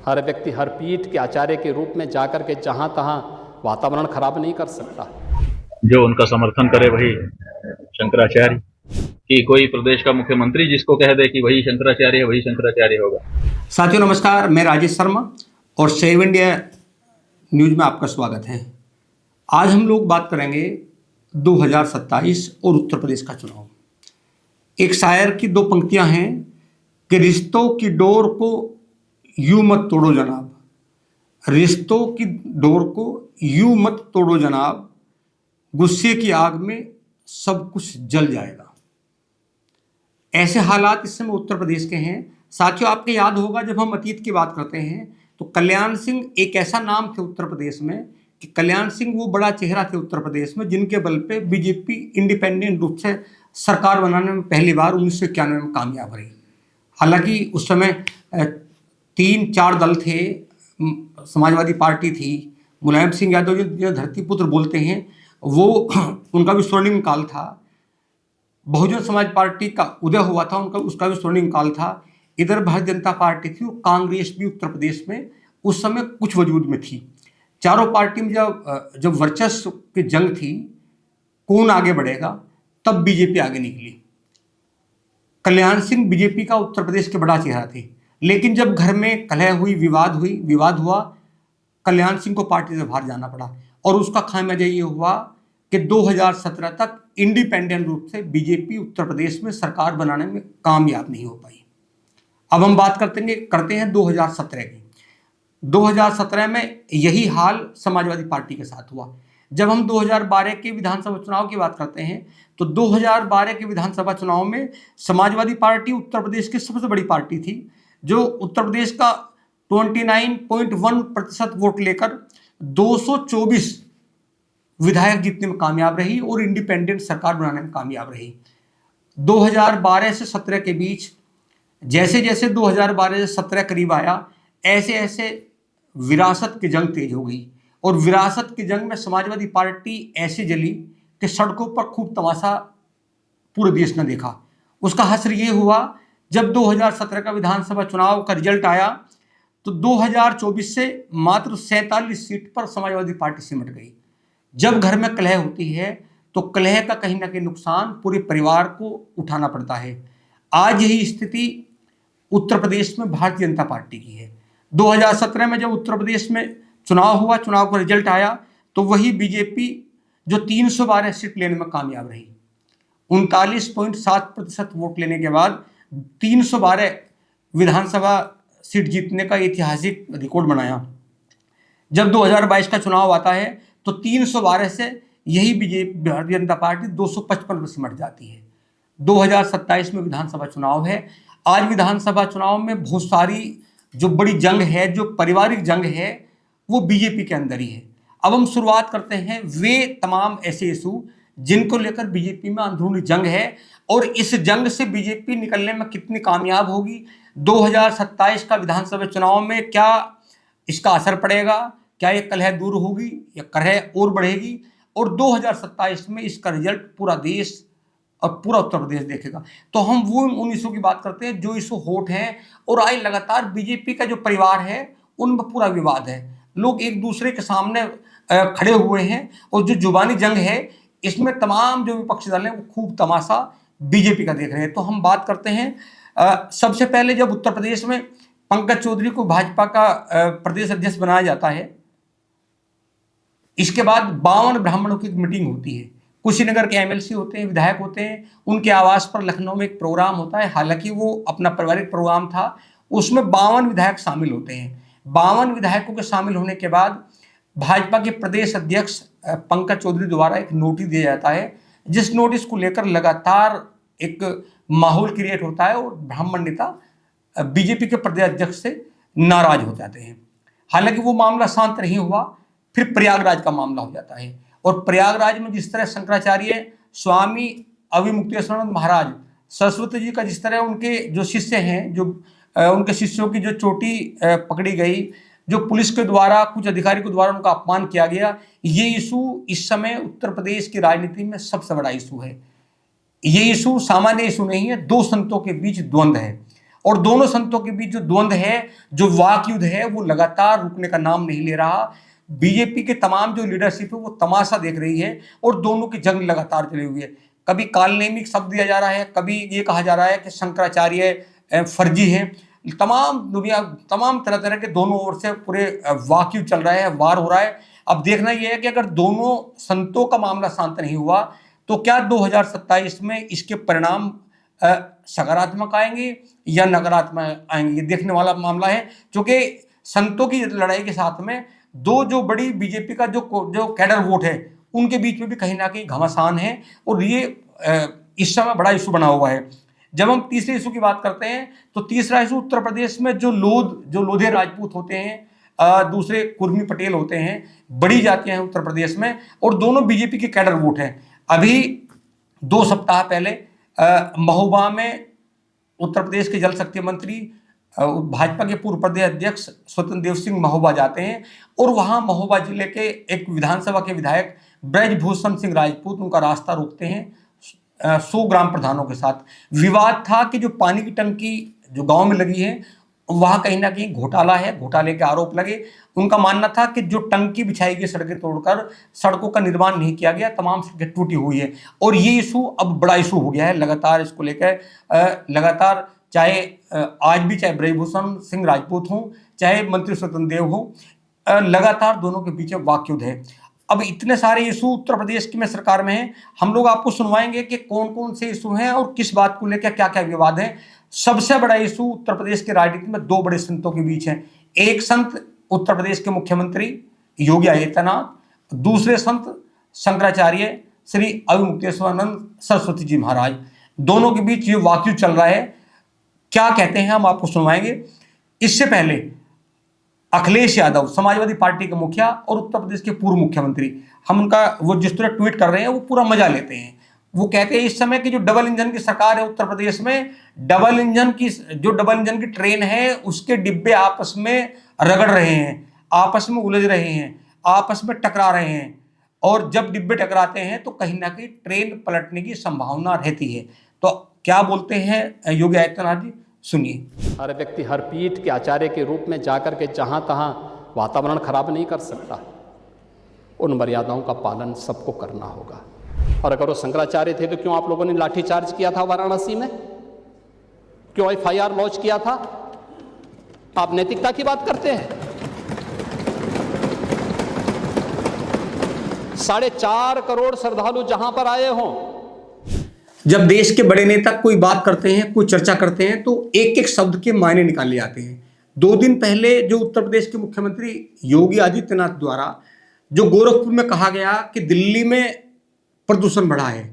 हर व्यक्ति हर पीठ के आचार्य के रूप में जाकर के जहाँ तहाँ वातावरण खराब नहीं कर सकता। जो उनका समर्थन करे वही शंकराचार्य, कि कोई प्रदेश का मुख्यमंत्री जिसको कह दे कि वही शंकराचार्य है वही शंकराचार्य होगा। साथियों नमस्कार, मैं राजेश शर्मा और सेव इंडिया न्यूज में आपका स्वागत है। आज हम लोग बात करेंगे 2027 और उत्तर प्रदेश का चुनाव। एक शायर की दो पंक्तियां हैं कि रिश्तों की डोर को यूं मत तोड़ो जनाब, रिश्तों की डोर को यूं मत तोड़ो जनाब, गुस्से की आग में सब कुछ जल जाएगा। ऐसे हालात इस समय उत्तर प्रदेश के हैं। साथियों, आपको याद होगा जब हम अतीत की बात करते हैं तो कल्याण सिंह एक ऐसा नाम थे उत्तर प्रदेश में कि कल्याण सिंह वो बड़ा चेहरा थे उत्तर प्रदेश में जिनके बल पे बीजेपी इंडिपेंडेंट रूप से सरकार बनाने में पहली बार 1991 में कामयाब रही। हालांकि उस समय 3-4 दल थे, समाजवादी पार्टी थी, मुलायम सिंह यादव जो धरतीपुत्र बोलते हैं वो उनका भी स्वर्णिम काल था, बहुजन समाज पार्टी का उदय हुआ था, उसका भी स्वर्णिम काल था। इधर भारतीय जनता पार्टी थी और कांग्रेस भी उत्तर प्रदेश में उस समय कुछ वजूद में थी। चारों पार्टी में जब वर्चस्व की जंग थी, कौन आगे बढ़ेगा, तब बीजेपी आगे निकली। कल्याण सिंह बीजेपी का उत्तर प्रदेश के बड़ा चेहरा थे, लेकिन जब घर में कलह हुई, विवाद हुआ, कल्याण सिंह को पार्टी से बाहर जाना पड़ा और उसका खामियाजा ये हुआ कि 2017 तक इंडिपेंडेंट रूप से बीजेपी उत्तर प्रदेश में सरकार बनाने में कामयाब नहीं हो पाई। अब हम बात करते हैं 2017 की। 2017 में यही हाल समाजवादी पार्टी के साथ हुआ। जब हम 2012 के विधानसभा चुनाव की बात करते हैं तो 2012 के विधानसभा चुनाव में समाजवादी पार्टी उत्तर प्रदेश की सबसे बड़ी पार्टी थी, जो उत्तर प्रदेश का 29.1% वोट लेकर 224 विधायक जीतने में कामयाब रही और इंडिपेंडेंट सरकार बनाने में कामयाब रही। 2012 से 17 के बीच जैसे जैसे 2012 से 17 करीब आया, ऐसे ऐसे विरासत की जंग तेज हो गई और विरासत की जंग में समाजवादी पार्टी ऐसे जली कि सड़कों पर खूब तमाशा पूरे देश ने देखा। उसका हश्र ये हुआ जब 2017 का विधानसभा चुनाव का रिजल्ट आया तो 2024 से मात्र 47 सीट पर समाजवादी पार्टी सिमट गई। जब घर में कलह होती है तो कलह का कहीं ना कहीं नुकसान पूरे परिवार को उठाना पड़ता है। आज यही स्थिति उत्तर प्रदेश में भारतीय जनता पार्टी की है। 2017 में जब उत्तर प्रदेश में चुनाव हुआ, चुनाव का रिजल्ट आया तो वही बीजेपी जो 312 सीट लेने में कामयाब रही, 39.7% वोट लेने के बाद 312 विधानसभा सीट जीतने का ऐतिहासिक रिकॉर्ड बनाया। जब 2022 का चुनाव आता है तो 312 से यही बीजेपी भारतीय जनता पार्टी 255 पर सिमट जाती है। 2027 में विधानसभा चुनाव है। आज विधानसभा चुनाव में बहुत सारी जो बड़ी जंग है, जो पारिवारिक जंग है, वो बीजेपी के अंदर ही है। अब हम शुरुआत करते हैं वे तमाम ऐसे इशू जिनको लेकर बीजेपी में अंदरूनी जंग है और इस जंग से बीजेपी निकलने में कितनी कामयाब होगी। 2027 का विधानसभा चुनाव में क्या इसका असर पड़ेगा, क्या ये कलह दूर होगी या कलह और बढ़ेगी, और 2027 में इसका रिजल्ट पूरा देश और पूरा उत्तर प्रदेश देखेगा। तो हम वो उन इशू की बात करते हैं जो इशू हॉट हैं और आज लगातार बीजेपी का जो परिवार है उनमें पूरा विवाद है। लोग एक दूसरे के सामने खड़े हुए हैं और जो जुबानी जंग है इसमें तमाम जो विपक्षी दल हैं वो खूब तमाशा बीजेपी का देख रहे हैं। तो हम बात करते हैं सबसे पहले जब उत्तर प्रदेश में पंकज चौधरी को भाजपा का प्रदेश अध्यक्ष बनाया जाता है, इसके बाद 52 ब्राह्मणों की मीटिंग होती है। कुशीनगर के एमएलसी होते हैं, विधायक होते हैं, उनके आवास पर लखनऊ में एक प्रोग्राम होता है। हालांकि वो अपना पारिवारिक प्रोग्राम था, उसमें 52 विधायक शामिल होते हैं। 52 विधायकों के शामिल होने के बाद भाजपा के प्रदेश अध्यक्ष पंकज चौधरी द्वारा एक नोटिस दिया जाता है, जिस नोटिस को लेकर लगातार एक माहौल क्रिएट होता है और ब्राह्मण नेता बीजेपी के प्रदेश अध्यक्ष से नाराज हो जाते हैं। हालांकि वो मामला शांत नहीं हुआ, फिर प्रयागराज का मामला हो जाता है और प्रयागराज में जिस तरह शंकराचार्य स्वामी अविमुक्तेश्वरानंद महाराज सरस्वती जी का जिस तरह उनके जो शिष्य हैं, जो उनके शिष्यों की जो चोटी पकड़ी गई, जो पुलिस के द्वारा कुछ अधिकारी के द्वारा उनका अपमान किया गया, ये इशू इस समय उत्तर प्रदेश की राजनीति में सबसे बड़ा इशू है। ये इशू सामान्य इशू नहीं है, दो संतों के बीच द्वंद्व है और दोनों संतों के बीच जो द्वंद्व है, जो वाक युद्ध है, वो लगातार रुकने का नाम नहीं ले रहा। बीजेपी के तमाम जो लीडरशिप है वो तमाशा देख रही है और दोनों की जंग लगातार चली हुई है। कभी कालनेमिक शब्द दिया जा रहा है, कभी ये कहा जा रहा है कि शंकराचार्य फर्जी है। तमाम तरह तरह के दोनों ओर से पूरे वाक युद्ध चल रहा है, वार हो रहा है। अब देखना यह है कि अगर दोनों संतों का मामला शांत नहीं हुआ तो क्या 2027 में इसके परिणाम सकारात्मक आएंगे या नकारात्मक आएंगे, ये देखने वाला मामला है। क्योंकि संतों की लड़ाई के साथ में दो जो बड़ी बीजेपी का जो कैडर वोट है उनके बीच में भी कहीं ना कहीं घमासान है और ये इस समय बड़ा इशू बना हुआ है। जब हम तीसरे इशू की बात करते हैं तो तीसरा इशू उत्तर प्रदेश में जो लोधे राजपूत होते हैं, दूसरे कुर्मी पटेल होते हैं, बड़ी जातियां हैं उत्तर प्रदेश में और दोनों बीजेपी के कैडर वोट हैं। अभी 2 सप्ताह पहले महोबा में उत्तर प्रदेश के जल शक्ति मंत्री भाजपा के पूर्व प्रदेश अध्यक्ष स्वतंत्र देव सिंह महोबा जाते हैं और वहां महोबा जिले के एक विधानसभा के विधायक ब्रजभूषण सिंह राजपूत उनका रास्ता रोकते हैं 100 ग्राम प्रधानों के साथ। विवाद था कि जो पानी की टंकी जो गांव में लगी है वहां कहीं ना कहीं घोटाला है, घोटाले के आरोप लगे। उनका मानना था कि जो टंकी बिछाई गई सड़कें तोड़कर, सड़कों का निर्माण नहीं किया गया, तमाम सड़कें टूटी हुई है और ये इशू अब बड़ा इशू हो गया है। लगातार इसको लेकर लगातार चाहे आज भी चाहे ब्रजभूषण सिंह राजपूत हों चाहे मंत्री स्वतंत्र देव हो, लगातार दोनों के पीछे वाकयुद्ध है। अब इतने सारे इशू उत्तर प्रदेश की में सरकार में है, हम लोग आपको सुनवाएंगे कि कौन कौन से इशू हैं और किस बात को लेकर क्या क्या विवाद है। सबसे बड़ा इशू उत्तर प्रदेश की राजनीति में 2 बड़े संतों के बीच है। एक संत उत्तर प्रदेश के मुख्यमंत्री योगी आदित्यनाथ, दूसरे संत शंकराचार्य श्री अविमुक्तेश्वरानंद सरस्वती जी महाराज। दोनों के बीच ये वाकयुद्ध चल रहा है। क्या कहते हैं हम आपको सुनवाएंगे। इससे पहले अखिलेश यादव समाजवादी पार्टी के मुखिया और उत्तर प्रदेश के पूर्व मुख्यमंत्री, हम उनका वो जिस तरह ट्वीट कर रहे हैं वो पूरा मजा लेते हैं। वो कहते हैं इस समय की जो डबल इंजन की सरकार है उत्तर प्रदेश में, डबल इंजन की ट्रेन है उसके डिब्बे आपस में रगड़ रहे हैं, आपस में उलझ रहे हैं, आपस में टकरा रहे हैं और जब डिब्बे टकराते हैं तो कहीं ना कहीं ट्रेन पलटने की संभावना रहती है। तो क्या बोलते हैं योगी आदित्यनाथ जी, सुनिए। हर व्यक्ति हर पीठ के आचार्य के रूप में जाकर के जहाँ तहाँ वातावरण खराब नहीं कर सकता। उन मर्यादाओं का पालन सबको करना होगा। और अगर वो शंकराचार्य थे तो क्यों आप लोगों ने लाठीचार्ज किया था वाराणसी में, क्यों FIR लॉन्च किया था? आप नैतिकता की बात करते हैं। 4.5 करोड़ श्रद्धालु जहां पर आए हों। जब देश के बड़े नेता कोई बात करते हैं, कोई चर्चा करते हैं तो एक एक शब्द के मायने निकाले जाते हैं। 2 दिन पहले जो उत्तर प्रदेश के मुख्यमंत्री योगी आदित्यनाथ द्वारा जो गोरखपुर में कहा गया कि दिल्ली में प्रदूषण बढ़ा है,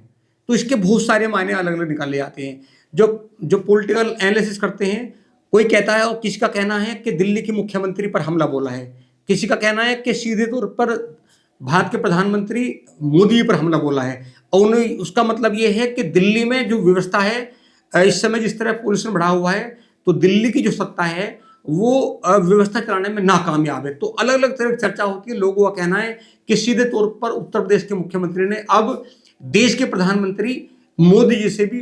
तो इसके बहुत सारे मायने अलग अलग निकाले जाते हैं। जो पॉलिटिकल एनालिसिस करते हैं, कोई कहता है और किसी का कहना है कि दिल्ली के मुख्यमंत्री पर हमला बोला है, किसी का कहना है कि सीधे तौर पर भारत के प्रधानमंत्री मोदी पर हमला बोला है। और उसका मतलब ये है कि दिल्ली में जो व्यवस्था है इस समय जिस तरह पोल्यूशन बढ़ा हुआ है तो दिल्ली की जो सत्ता है वो व्यवस्था चलाने में नाकामयाब है। तो अलग अलग तरह की चर्चा होती है। लोगों का कहना है कि सीधे तौर पर उत्तर प्रदेश के मुख्यमंत्री ने अब देश के प्रधानमंत्री मोदी जी से भी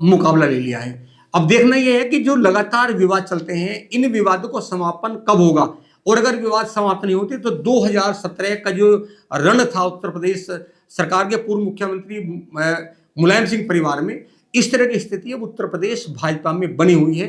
मुकाबला ले लिया है। अब देखना यह है कि जो लगातार विवाद चलते हैं, इन विवादों का समापन कब होगा। और अगर विवाद समाप्त नहीं होते तो 2017 का जो रण था उत्तर प्रदेश सरकार के पूर्व मुख्यमंत्री मुलायम सिंह परिवार में, इस तरह की स्थिति अब उत्तर प्रदेश भाजपा में बनी हुई है।